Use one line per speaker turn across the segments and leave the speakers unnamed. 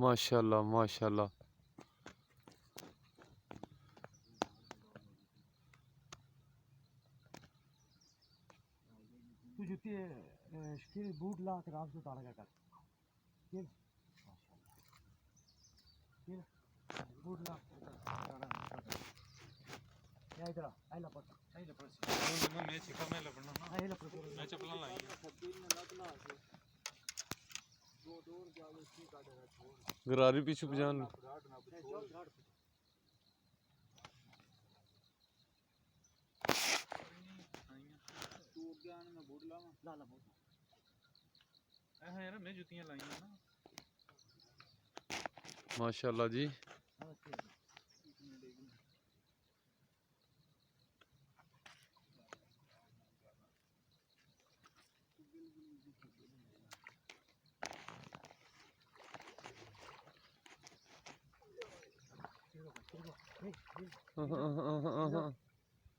माशाल्लाह माशाल्लाह।
तू जुत्ती शकील बूट ला के आराम से उतारा कर शकील शकील बूट ला या इधर आई ला पड़ आई ला पड़
मैं चिका में लपड़ना ना
आई ला पड़
मैं चप्पल लाई
शकील ने लत ला के दो दूर जाओ इसकी काटेगा छोड़
गरारी पीछे बजान
तू ज्ञान में बूट ला ला बूट
है यार मैं जूतियां लाई ना
माशाल्लाह जी।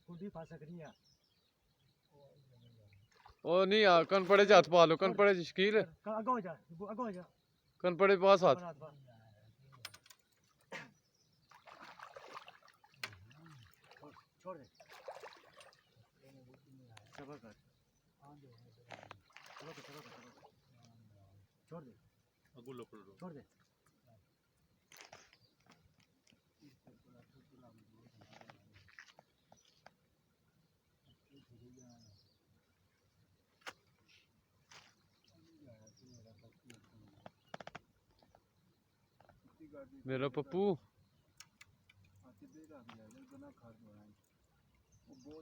कुंडी पा सकनी है
ओ नहीं आ कन पड़े हाथ पा लो कन पड़े शकील
आगे हो जा
कन पड़े पास हाथ
छोड़ दे सबर कर छोड़ दे
अगू लपड़ लो
छोड़ दे
मेरा पप्पू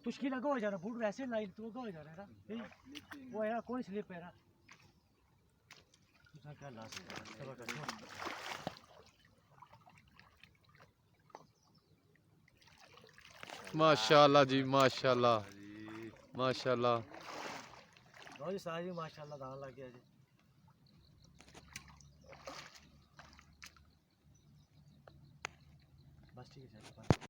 तू शकील आगे हो जाना बूट वैसे लाइन तू आगे हो जाना है ना वो है ना कौन स्लिप है ना क्या लास्ट सबर कर
माशाल्लाह जी माशाल्लाह माशाल्लाह।
रोज सारी माशाल्लाह दान लग गया जी बस ठीक है